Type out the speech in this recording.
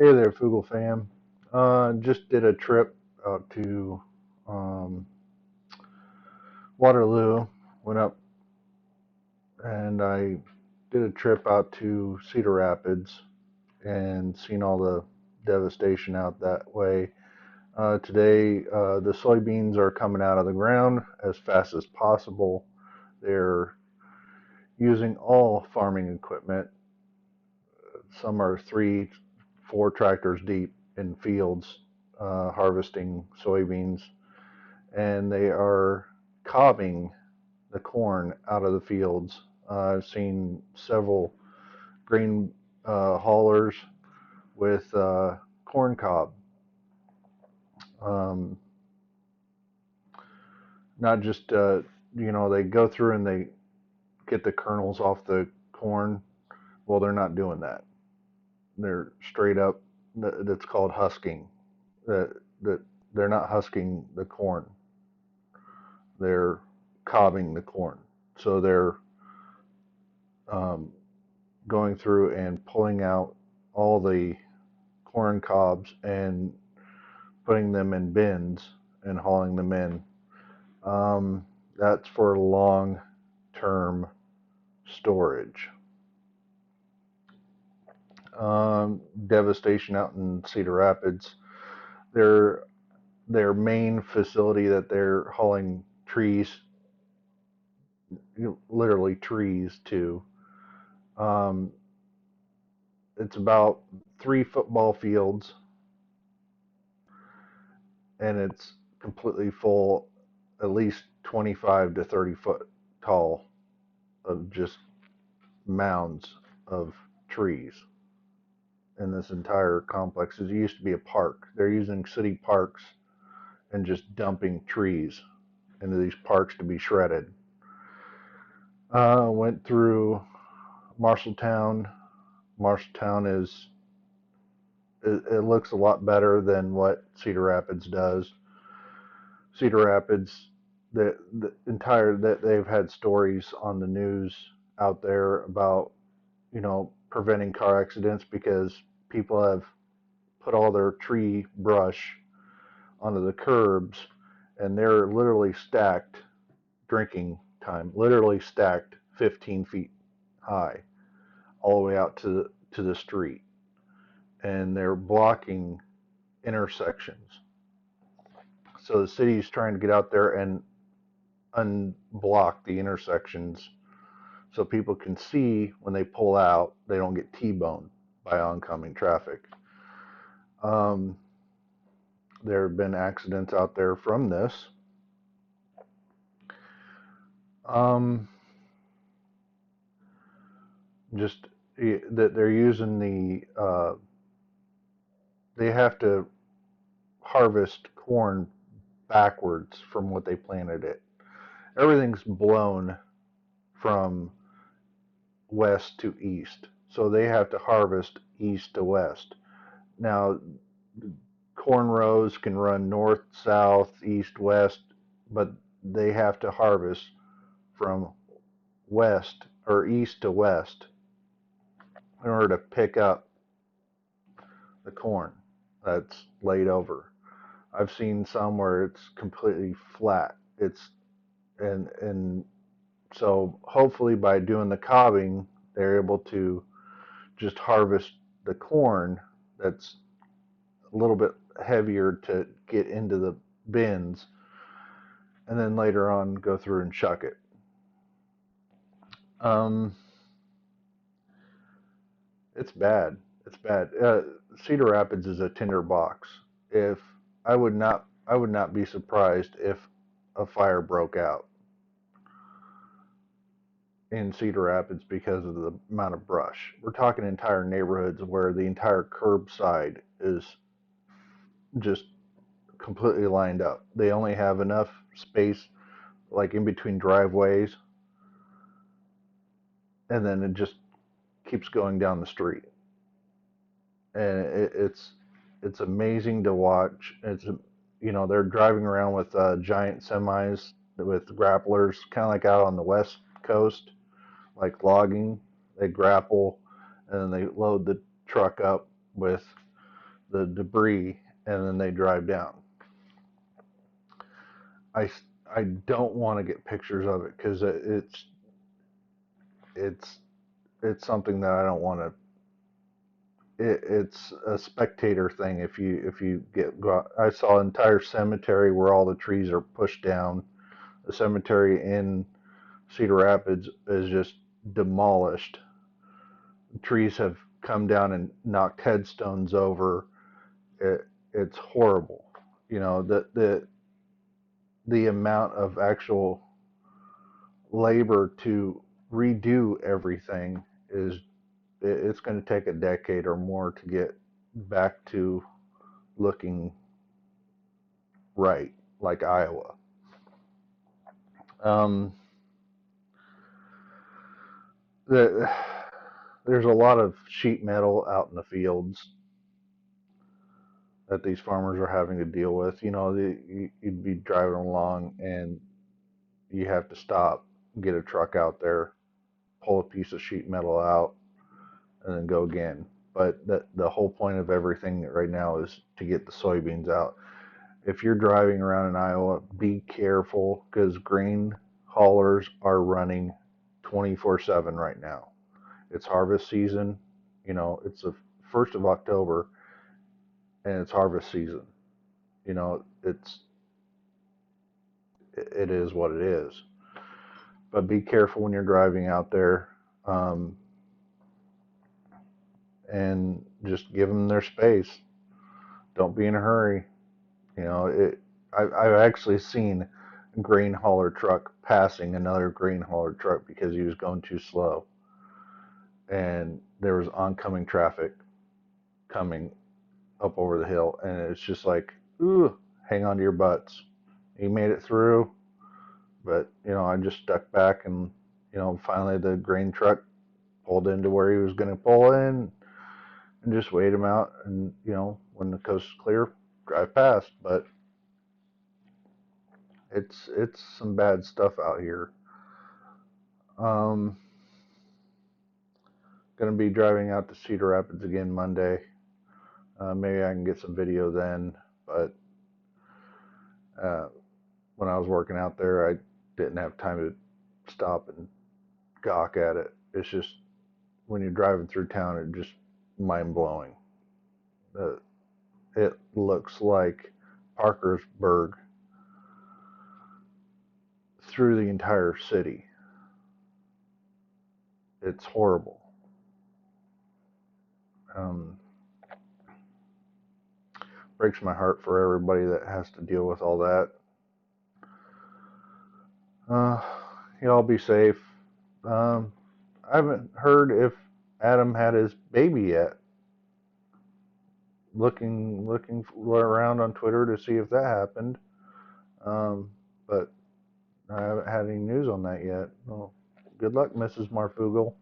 Hey there, Fugle fam. Just did a trip out to um, Waterloo. Went up and I did a trip out to Cedar Rapids and seen all the devastation out that way. Today, the soybeans are coming out of the ground as fast as possible. They're using all farming equipment. Some are three, four tractors deep in fields harvesting soybeans, and they are cobbing the corn out of the fields. I've seen several grain haulers with corn cob. Um, Not just they go through and they get the kernels off the corn. Well, they're not doing that. They're straight up. That's called husking. That they're not husking the corn. They're cobbing the corn. So they're um, going through and pulling out all the corn cobs and putting them in bins and hauling them in. That's for long term storage. Devastation out in Cedar Rapids. Their their main facility that they're hauling trees, literally trees to. Um, it's about 3 football fields, and it's completely full, at least 25 to 30 foot tall, of just mounds of trees in this entire complex. It used to be a park. They're using city parks and just dumping trees into these parks to be shredded. Went through Marshalltown. Marshalltown it looks a lot better than what Cedar Rapids does. Cedar Rapids, the entire that they've had stories on the news out there about preventing car accidents because people have put all their tree brush onto the curbs, and they're literally stacked drinking time, literally stacked 15 feet high all the way out to the street, and they're blocking intersections. So the city's trying to get out there and unblock the intersections so people can see when they pull out, they don't get T-boned by oncoming traffic. Um, there have been accidents out there from this. Um, just that they're using they have to harvest corn backwards from what they planted it. Everything's blown from west to east, so they have to harvest east to west. Now, corn rows can run north, south, east, west, but they have to harvest from west or east to west in order to pick up the corn that's laid over. I've seen some where it's completely flat. And so hopefully by doing the cobbing, they're able to just harvest the corn that's a little bit heavier to get into the bins, and then later on go through and shuck it. Um, it's bad. It's bad. Cedar Rapids is a tinder box. If I would not be surprised if a fire broke out in Cedar Rapids because of the amount of brush. We're talking entire neighborhoods where the entire curbside is just completely lined up. They only have enough space, like in between driveways, and then it just keeps going down the street. And it's amazing to watch. They're driving around with giant semis with grapplers, kind of like out on the west coast, like logging. They grapple and then they load the truck up with the debris, and then they drive down. I, I don't want to get pictures of it because it's it's something that I don't want to. It's a spectator thing. If you go out, I saw an entire cemetery where all the trees are pushed down. The cemetery in Cedar Rapids is just demolished. Trees have come down and knocked headstones over. It's horrible. You know, the amount of actual labor to redo everything is, it's going to take a decade or more to get back to looking right like Iowa. Um, the, there's a lot of sheet metal out in the fields that these farmers are having to deal with. You know, you'd be driving along and you have to stop, get a truck out there, pull a piece of sheet metal out, and then go again. But the whole point of everything right now is to get the soybeans out. If you're driving around in Iowa, be careful because grain haulers are running 24/7 right now. It's harvest season. You know, it's the 1st of October and it's harvest season. You know, it is what it is. But be careful when you're driving out there, um, and just give them their space. Don't be in a hurry. You know, I've actually seen a grain hauler truck passing another grain hauler truck because he was going too slow, and there was oncoming traffic coming up over the hill, and it's just like, ooh, hang on to your butts. He made it through, but you know, I just stuck back, and you know, finally the grain truck pulled into where he was going to pull in, and just wait him out, and you know, when the coast is clear, drive past. But it's some bad stuff out here. Um, Gonna be driving out to Cedar Rapids again Monday. Maybe I can get some video then. But uh, when I was working out there, I didn't have time to stop and gawk at it. It's just when you're driving through town, it just mind blowing. Uh, it looks like Parkersburg through the entire city. It's horrible. Um, Breaks my heart for everybody that has to deal with all that. Uh, Y'all be safe. Um, I haven't heard if Adam had his baby yet. Looking around on Twitter to see if that happened. But I haven't had any news on that yet. Well, good luck, Mrs. Marfugel.